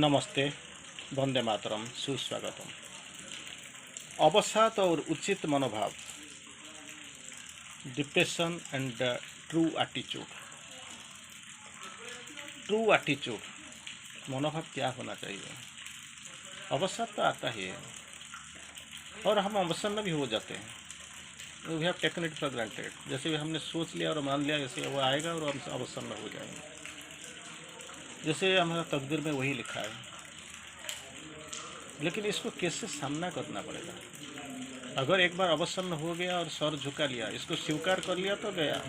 नमस्ते, वंदे मातरम, सुस्वागतम। अवसाद और उचित मनोभाव, depression and true attitude. True attitude मनोभाव क्या होना चाहिए। अवसाद तो आता ही है और हम अवसन्न भी हो जाते हैं। We have taken it for granted. जैसे हमने सोच लिया और मान लिया जैसे वो आएगा और हम अवसन्न हो जाएंगे, जैसे हमारा तकदीर में वही लिखा है। लेकिन इसको कैसे सामना करना पड़ेगा। अगर एक बार अवसन्न हो गया और सर झुका लिया, इसको स्वीकार कर लिया तो गया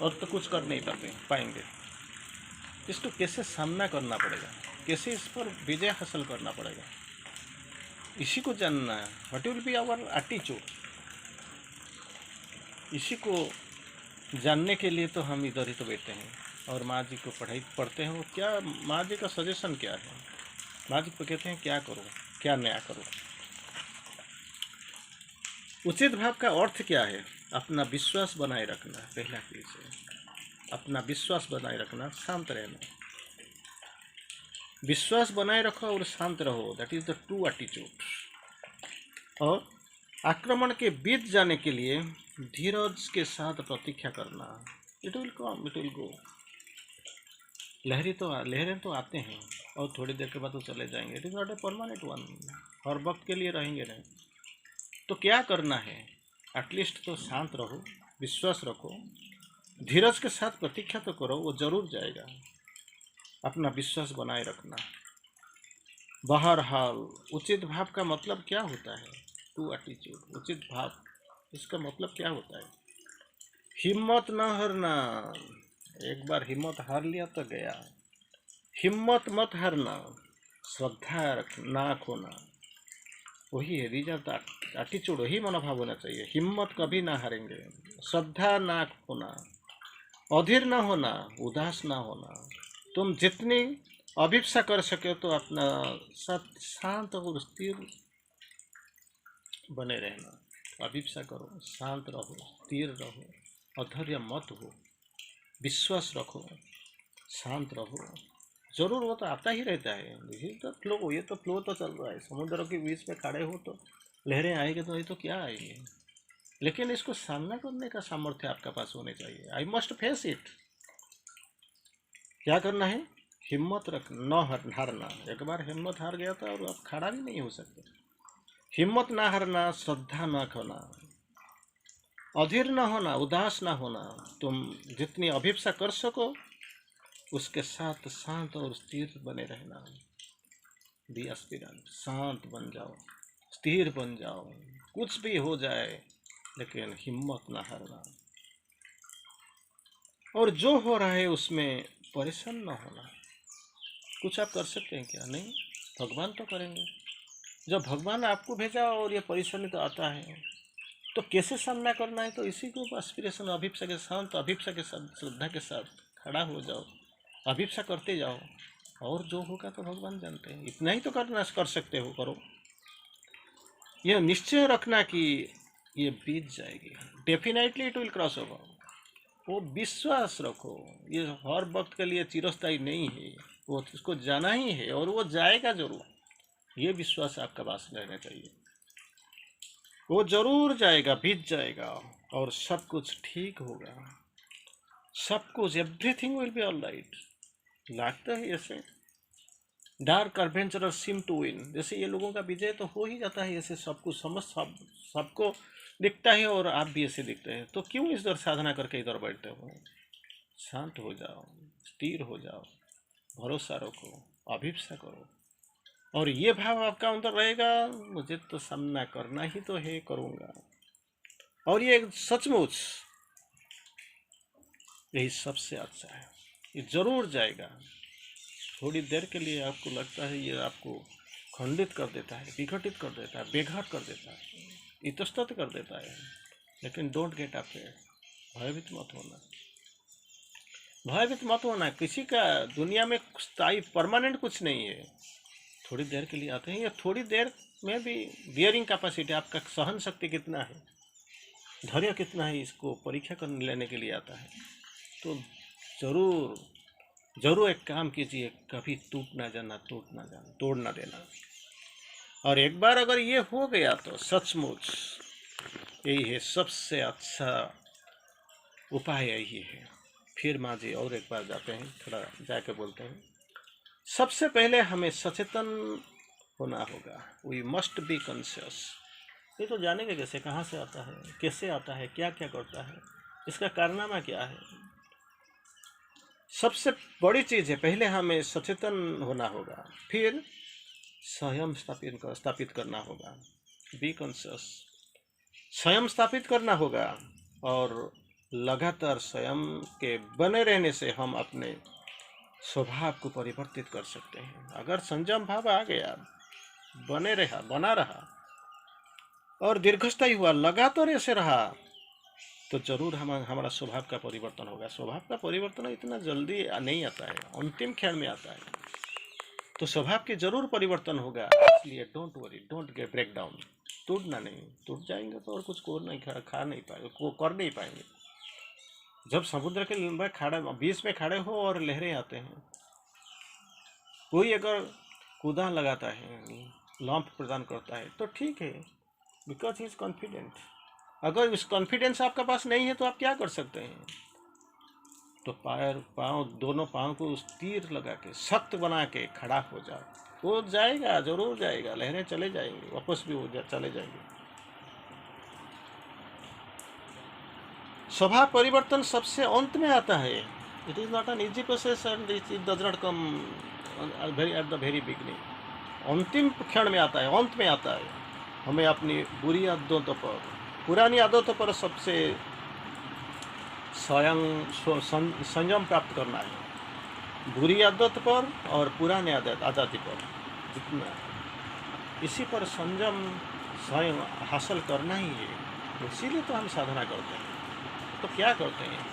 और तो कुछ कर नहीं पाएंगे। इसको कैसे सामना करना पड़ेगा, कैसे इस पर विजय हासिल करना पड़ेगा, इसी को जानना है। What will be our attitude, इसी को जानने के लिए तो हम इधर ही तो बैठे हैं और माँ जी को पढ़ते हैं। वो क्या, माँ जी का सजेशन क्या है। माँ जी को कहते हैं क्या करो, क्या नया करो। उचित भाव का अर्थ क्या है। अपना विश्वास बनाए रखना, पहला चीज है अपना विश्वास बनाए रखना, शांत रहना। विश्वास बनाए रखो और शांत रहो, that is the true attitude. और आक्रमण के बीत जाने के लिए धीरज के साथ प्रतीक्षा करना। It will come, it will go. लहरें तो आते हैं और थोड़ी देर के बाद तो चले जाएंगे। It is not a permanent one, हर वक्त के लिए रहेंगे नहीं। तो क्या करना है, एटलीस्ट तो शांत रहो, विश्वास रखो, धीरज के साथ प्रतीक्षा तो करो, वो जरूर जाएगा। अपना विश्वास बनाए रखना। बहरहाल उचित भाव का मतलब क्या होता है। टू एटीट्यूड, उचित भाव, इसका मतलब क्या होता है। हिम्मत न हारना। एक बार हिम्मत हार लिया तो गया। हिम्मत मत हारना, श्रद्धा ना खोना, वही है रिजल्ट। एटीट्यूड, वही मनोभाव होना चाहिए। हिम्मत कभी ना हारेंगे, श्रद्धा ना खोना, अधीर ना होना, उदास ना होना। तुम जितनी अभिप्सा कर सके तो अपना शांत और स्थिर बने रहना। अभिप्सा करो, शांत रहो, स्थिर रहो, अधैर्य मत हो, विश्वास रखो, शांत रहो। जरूर वो तो आता ही रहता है। ये तो फ्लो, ये तो फ्लो तो चल रहा है। समुद्र के बीच में खड़े हो तो लहरें आएंगे, तो ये तो क्या आएंगे, लेकिन इसको सामना करने का सामर्थ्य आपके पास होने चाहिए। I must face it. क्या करना है, हिम्मत रख, न हारना। एक बार हिम्मत हार गया था और आप खड़ा भी नहीं हो सकते। हिम्मत ना हारना, श्रद्धा ना खोना, अधीर ना होना, उदास ना होना। तुम जितनी अभिप्सा कर सको उसके साथ शांत और स्थिर बने रहना। बी एस्पिरेंट, शांत बन जाओ, स्थिर बन जाओ, कुछ भी हो जाए लेकिन हिम्मत ना हारना। और जो हो रहा है उसमें परेशान ना होना। कुछ आप कर सकते हैं क्या, नहीं, भगवान तो करेंगे। जब भगवान आपको भेजा और ये परेशानी तो आता है, तो कैसे सामना करना है, तो इसी को एस्पिरेशन, अभिप्सा के साथ, अभिप्सा के साथ, श्रद्धा के साथ खड़ा हो जाओ, अभिप्सा करते जाओ, और जो होगा तो भगवान जानते हैं। इतना ही तो कर सकते हो, करो। यह निश्चय रखना कि ये बीत जाएगी, definitely it will cross over. वो विश्वास रखो, ये हर वक्त के लिए चिरस्थायी नहीं है, वो उसको जाना ही है और वो जाएगा जरूर। ये विश्वास आपका पास रहना चाहिए। वो जरूर जाएगा, बीत जाएगा और सब कुछ ठीक होगा। सब कुछ, everything will be all right. लगता है ऐसे dark adventurer seem to win, जैसे ये लोगों का विजय तो हो ही जाता है। ऐसे सब कुछ सबको दिखता है और आप भी ऐसे दिखते हैं, तो क्यों इधर साधना करके इधर बैठते हो। शांत हो जाओ, स्थिर हो जाओ, भरोसा रखो, अभिप्सा करो, और ये भाव आपका अंदर रहेगा, मुझे तो सामना करना ही तो है, करूँगा। और ये सचमुच यही सबसे अच्छा है, ये जरूर जाएगा। थोड़ी देर के लिए आपको लगता है ये आपको खंडित कर देता है, विघटित कर देता है, बेघाट कर देता है, इतस्तत कर देता है, लेकिन डोंट गेट अफ्रेड। भयभीत मत होना, भयभीत मत होना। किसी का दुनिया में स्थायी परमानेंट कुछ नहीं है। थोड़ी देर के लिए आते हैं, या थोड़ी देर में भी बियरिंग कैपेसिटी, आपका सहन शक्ति कितना है, धैर्य कितना है, इसको परीक्षा करने लेने के लिए आता है। तो ज़रूर जरूर एक काम कीजिए, कभी टूट ना जाना, टूट ना जाना, तोड़ ना देना। और एक बार अगर ये हो गया तो सचमुच यही है सबसे अच्छा उपाय, यही है। फिर माँ जी और एक बार जाते हैं, थोड़ा जाके बोलते हैं। सबसे पहले हमें सचेतन होना होगा। We must be conscious. ये तो जानेंगे कैसे, कहाँ से आता है, कैसे आता है, क्या क्या करता है, इसका कारनामा क्या है। सबसे बड़ी चीज़ है, पहले हमें सचेतन होना होगा, फिर स्वयं स्थापित करना होगा। बी कॉन्शियस, स्वयं स्थापित करना होगा। और लगातार स्वयं के बने रहने से हम अपने स्वभाव को परिवर्तित कर सकते हैं। अगर संयम भाव आ गया, बने रहा, बना रहा और दीर्घस्थायी हुआ, लगातार ऐसे रहा, तो जरूर हमारा स्वभाव का परिवर्तन होगा। स्वभाव का परिवर्तन इतना जल्दी नहीं आता है, अंतिम क्षण में आता है। तो स्वभाव के जरूर परिवर्तन होगा। इसलिए don't worry, don't get break down. टूटना नहीं, टूट जाएंगे तो और कुछ को नहीं खा नहीं पाएंगे, को कर नहीं पाएंगे। जब समुद्र के में खड़े, बीच में खड़े हो और लहरें आते हैं, कोई अगर कूदा लगाता है, लंप प्रदान करता है, तो ठीक है, बिकॉज ही इज कॉन्फिडेंट। अगर इस कॉन्फिडेंस आपके पास नहीं है तो आप क्या कर सकते हैं? तो पाँव, दोनों पाँव को उस तीर लगा के सख्त बना के खड़ा हो जाओ। वो जाएगा, जरूर जाएगा, लहरें चले जाएंगी, वापस भी वो चले जाएंगे। स्वभाव परिवर्तन सबसे अंत में आता है। It is not an easy process and it does not come at the very beginning. अंतिम क्षण में आता है, अंत में आता है। हमें अपनी बुरी आदतों पर, पुरानी आदतों पर सबसे स्वयं संयम प्राप्त करना है। बुरी आदत पर और पुराने आदत पर जितना, इसी पर संयम स्वयं हासिल करना ही है। इसीलिए तो हम साधना करते हैं। तो क्या करते हैं?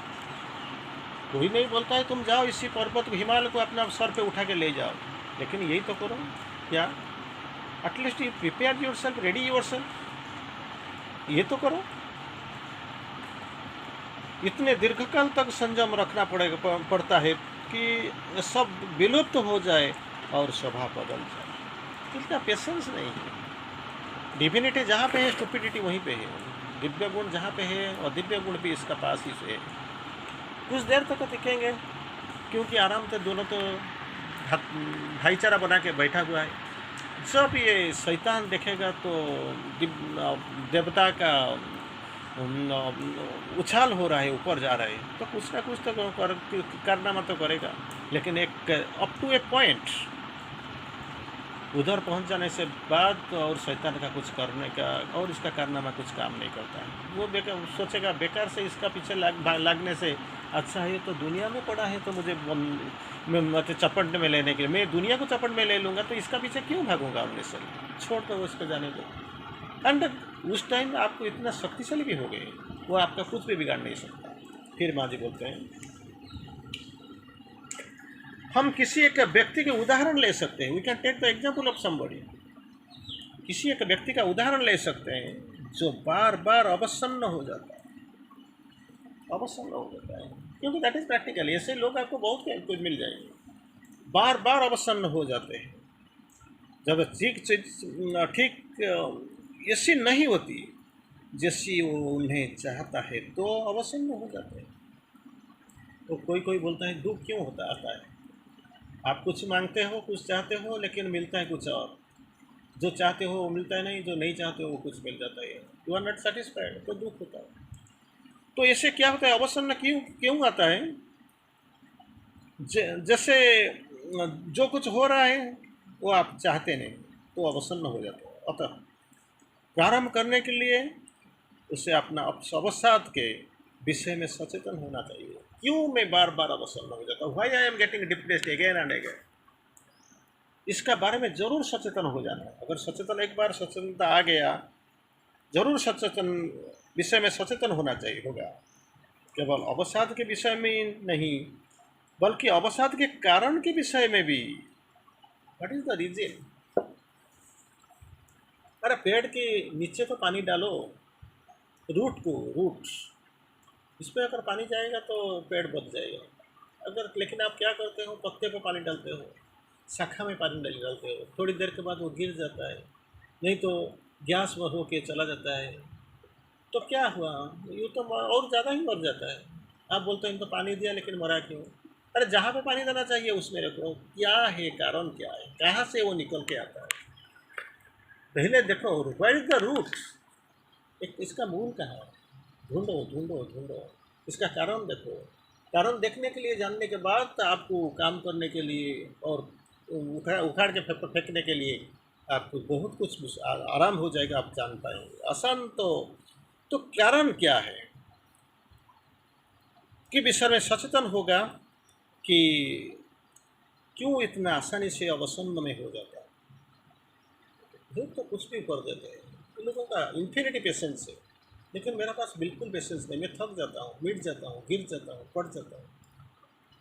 कोई नहीं बोलता है तुम जाओ इसी पर्वत हिमालय को अपना सर पे उठा के ले जाओ, लेकिन यही तो करो। क्या? At least you prepare your self, ready your self, ये तो करो। इतने दीर्घकाल तक संयम रखना पड़ता है कि सब विलुप्त हो जाए और स्वभाव बदल जाए। इतना पेशेंस नहीं है। डिविनिटी जहाँ पे है, स्टुपिडिटी वहीं पे है। दिव्य गुण जहाँ पे है, और दिव्य गुण भी इसका पास ही से है। कुछ देर तक दिखेंगे, क्योंकि आराम से दोनों तो भाईचारा बना के बैठा हुआ है। जब ये शैतान देखेगा तो देवता का उछाल हो रहा है, ऊपर जा रहा है, तो कुछ ना कुछ तो करना मत तो करेगा। लेकिन एक अप टू ए पॉइंट, उधर पहुंच जाने से बाद और शैतान का कुछ करने का और इसका कारनामा कुछ काम नहीं करता है। वो सोचेगा बेकार से इसका पीछे लगने से अच्छा है तो दुनिया में पड़ा है, तो मुझे मतलब चपट में लेने के लिए मैं दुनिया को चपट में ले लूँगा, तो इसका पीछे क्यों भागूंगा? अपने से छोड़ दो उसको जाने दो। एंड उस टाइम आपको इतना शक्तिशाली भी हो गए, वो आपका कुछ भी बिगाड़ नहीं सकता। फिर माँ जी बोलते हैं, हम किसी एक व्यक्ति के उदाहरण ले सकते हैं। We can take the example of somebody. किसी एक व्यक्ति का उदाहरण ले सकते हैं जो बार बार अवसन्न हो जाता है, अवसन्न हो जाता है, क्योंकि दैट इज प्रैक्टिकल। ऐसे लोग आपको बहुत कुछ मिल जाएंगे, बार बार अवसन्न हो जाते हैं। जब ठीक ऐसी नहीं होती जैसी वो उन्हें चाहता है, तो अवसन्न हो जाते हैं। तो कोई कोई बोलता है दुख क्यों होता आता है? आप कुछ मांगते हो, कुछ चाहते हो, लेकिन मिलता है कुछ और। जो चाहते हो वो मिलता है नहीं, जो नहीं चाहते हो वो कुछ मिल जाता है। यू आर नॉट सेटिस्फाइड, तो दुख होता है। तो ऐसे क्या होता है? अवसन्न क्यों क्यों आता है? जैसे जो कुछ हो रहा है वो आप चाहते नहीं, तो अवसन्न हो जाता है। अतः प्रारंभ करने के लिए उसे अपना अवसाद के विषय में सचेतन होना चाहिए। क्यों मैं बार बार अवसन्न हो जाता हूँ? Why I am getting depressed again and again? इसका बारे में जरूर सचेतन हो जाना है। अगर सचेतन, एक बार सचेतनता आ गया, जरूर सचेतन विषय में सचेतन होना चाहिए होगा। केवल अवसाद के विषय में नहीं, बल्कि अवसाद के कारण के विषय में भी। What is the reason? अरे पेड़ के नीचे तो पानी डालो, रूट इस पर अगर पानी जाएगा तो पेड़ बच जाएगा। अगर लेकिन आप क्या करते हो, पत्ते पे पानी डालते हो, शाखा में पानी डालते हो, थोड़ी देर के बाद वो गिर जाता है, नहीं तो गैस में होके चला जाता है, तो क्या हुआ? यूँ तो और ज़्यादा ही मर जाता है। आप बोलते हो इनको पानी दिया लेकिन मरा क्यों? अरे जहाँ पे पानी देना चाहिए उसमें रखो। क्या है कारण, क्या है, कहाँ से वो निकल के आता है? पहले देखो, वेयर इज द रूट, एक इसका मूल कहाँ है? ढूंढो ढूंढो ढूंढो, इसका कारण देखो। कारण देखने के लिए, जानने के बाद आपको काम करने के लिए और उखाड़ उखाड़ के फेंकने के लिए आपको बहुत कुछ आराम हो जाएगा, आप जान पाएंगे आसान। तो कारण क्या है कि विषय में सचेतन होगा कि क्यों इतना आसानी से अवसन्न में हो जाता है। लोग तो कुछ भी कर देते हैं, इन लोगों का इन्फिनिटी पेशेंस है, लेकिन मेरे पास बिल्कुल पेशेंस नहीं। मैं थक जाता हूँ, मिट जाता हूँ, गिर जाता हूँ, पड़ जाता हूँ,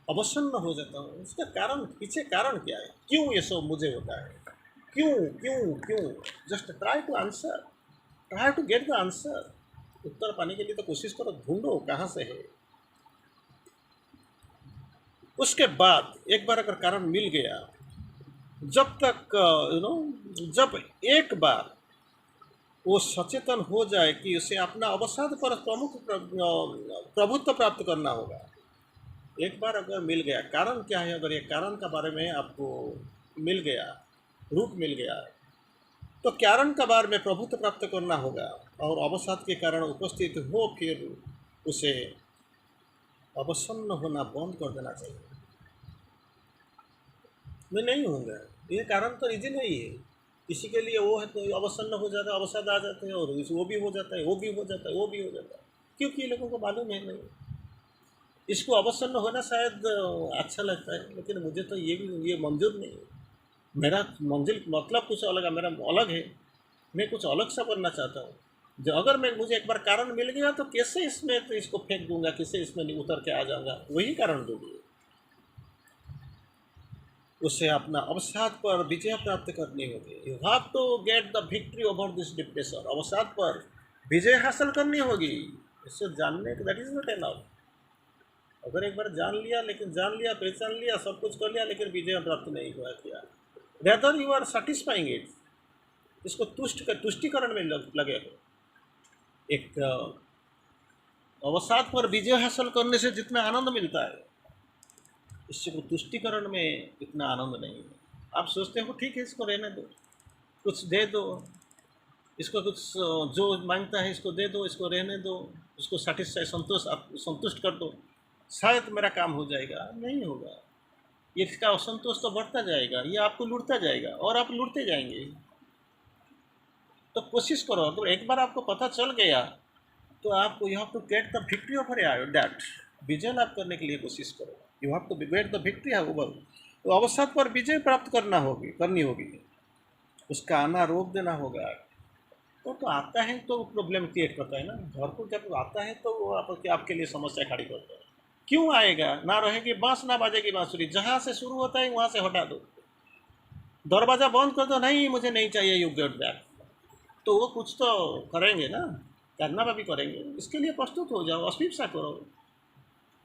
अवसन्न हो जाता हूँ। उसका कारण, पीछे कारण क्या है, क्यों ये सब मुझे होता है? क्यों क्यों क्यों? Just try to answer, try to get the answer. उत्तर पाने के लिए तो कोशिश करो, ढूंढो कहाँ से है। उसके बाद एक बार अगर कारण मिल गया, जब तक जब एक बार वो सचेतन हो जाए कि उसे अपना अवसाद पर प्रभुत्व प्राप्त करना होगा। एक बार अगर मिल गया कारण क्या है, अगर ये कारण के बारे में आपको मिल गया, रूप मिल गया, तो कारण के बारे में प्रभुत्व प्राप्त करना होगा। और अवसाद के कारण उपस्थित हो, फिर उसे अवसन्न होना बंद कर देना चाहिए। मैं नहीं होऊंगा, ये कारण तो रीजन नहीं है। किसी के लिए वो है तो अवसन्न हो जाता है, अवसाद आ जाते हैं, और वो भी हो जाता है, वो भी हो जाता है, वो भी हो जाता है, क्योंकि ये लोगों को मालूम है नहीं। इसको अवसन्न होना शायद अच्छा लगता है, लेकिन मुझे तो ये मंजूर नहीं है। मेरा मंजिल मतलब कुछ अलग है, मेरा अलग है। मैं कुछ अलग सा करना चाहता हूँ। जो अगर मैं मुझे एक बार कारण मिल गया तो कैसे इसमें तो इसको फेंक दूंगा, कैसे इसमें उतर के आ जाऊंगा, वही कारण दूंगी। उसे अपना अवसाद पर विजय प्राप्त करनी होगी। You have to get the victory over this depression. अवसाद पर विजय हासिल करनी होगी। इससे जानने दैट इज नॉट एनफ। अगर एक बार जान लिया, लेकिन जान लिया, पहचान लिया, सब कुछ कर लिया, लेकिन विजय प्राप्त नहीं हुआ, किया, rather you are satisfying it, इसको तुष्टिकरण में लगे हो। एक अवसाद पर विजय हासिल करने से जितना आनंद मिलता है, इससे को तुष्टिकरण में इतना आनंद नहीं है। आप सोचते हो ठीक है, इसको रहने दो, कुछ दे दो, इसको कुछ जो मांगता है इसको दे दो, इसको रहने दो, उसको सेटिस्फाई, संतुष्ट कर दो, शायद मेरा काम हो जाएगा। नहीं होगा, ये इसका असंतोष तो बढ़ता जाएगा, ये आपको लूटता जाएगा और आप लूटते जाएंगे। तो कोशिश करो, अगर एक बार आपको पता चल गया तो आप you have to get the victory over that. विजय लाभ करने के लिए कोशिश करो। You have to get the victory over. तो अवसाद पर विजय प्राप्त करनी होगी, उसका आना रोक देना होगा। तो आता है तो प्रॉब्लम क्रिएट करता है ना। घर को जब आता है तो वो आपके लिए समस्या खड़ी करता है। क्यों आएगा? ना रहेगी बांस, ना बाजेगी बांसुरी, जहाँ से शुरू होता है वहाँ से हटा दो, दरवाज़ा बंद कर दो, नहीं मुझे नहीं चाहिए, यू गेट बैक। तो वो कुछ तो करेंगे ना, करना भी करेंगे। इसके लिए प्रस्तुत हो जाओ, अस्वीक्षा करो,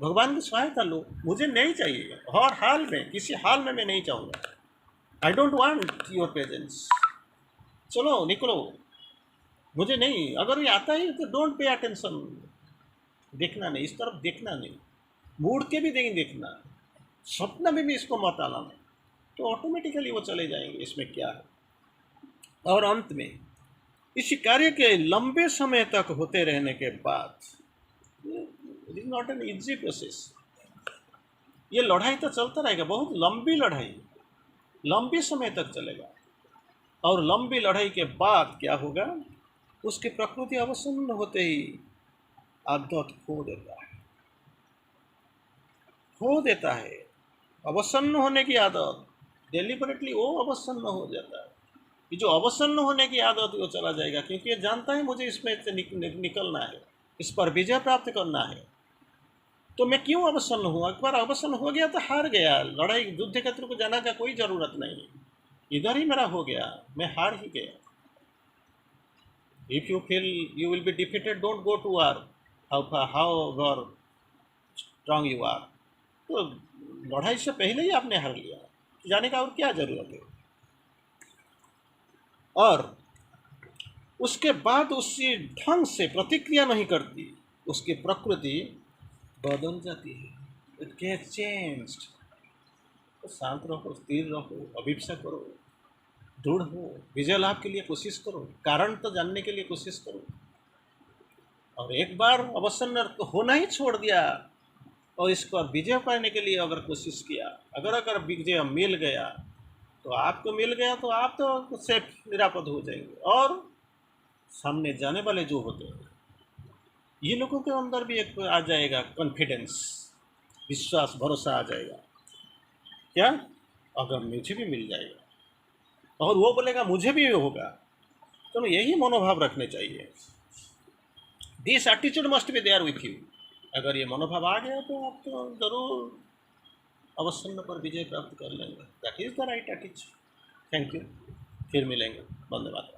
भगवान की सहायता लो। मुझे नहीं चाहिए, हर हाल में, किसी हाल में मैं नहीं चाहूँगा। I don't want your presence, चलो निकलो, मुझे नहीं। अगर ये आता है तो डोंट पे अटेंशन, देखना नहीं, इस तरफ देखना नहीं, मुड़ के भी नहीं देखना, सपना में भी इसको मत आना, तो ऑटोमेटिकली वो चले जाएंगे। इसमें क्या है? और अंत में इस कार्य के लंबे समय तक होते रहने के बाद, it is not an easy process. ये लड़ाई तो चलता रहेगा, बहुत लंबी लड़ाई, लंबी समय तक चलेगा। और लंबी लड़ाई के बाद क्या होगा? उसकी प्रकृति अवसन्न होते ही आदत खो देता है। अवसन्न होने की आदत, डेलिबरेटली वो अवसन्न हो जाता है। ये जो अवसन्न होने की आदत वो चला जाएगा, क्योंकि ये जानता है मुझे इसमें से निकलना है, इस पर विजय प्राप्त करना है। तो मैं क्यों अवसन्न हुआ? एक बार अवसन्न हो गया तो हार गया। लड़ाई युद्ध क्षेत्र को जाना का कोई ज़रूरत नहीं, इधर ही मेरा हो गया, मैं हार ही गया। If you feel you will be defeated, don't go to war, how strong you are. तो लड़ाई से पहले ही आपने हार लिया, जाने का और क्या जरूरत है। और उसके बाद उसी ढंग से प्रतिक्रिया नहीं करती, उसकी प्रकृति बदल जाती है। It get changed. तो शांत रहो, स्थिर रहो, अभिप्सा करो, दृढ़ हो, विजय लाभ के लिए कोशिश करो, कारण तो जानने के लिए कोशिश करो। और एक बार अवसन्न तो होना ही छोड़ दिया और इसको विजय पाने के लिए अगर कोशिश किया, अगर विजय मिल गया तो आपको मिल गया, तो आप तो सेफ निरापद हो जाएंगे। और सामने जाने वाले जो होते हैं, ये लोगों के अंदर भी एक आ जाएगा कॉन्फिडेंस, विश्वास, भरोसा आ जाएगा। क्या, अगर मुझे भी मिल जाएगा, और वो बोलेगा मुझे भी होगा। तो यही मनोभाव रखने चाहिए। This attitude must be there with you. अगर ये मनोभाव आ गया तो आप तो जरूर अवसन्न पर विजय प्राप्त कर लेंगे। That is the right attitude. Thank you. फिर मिलेंगे। धन्यवाद।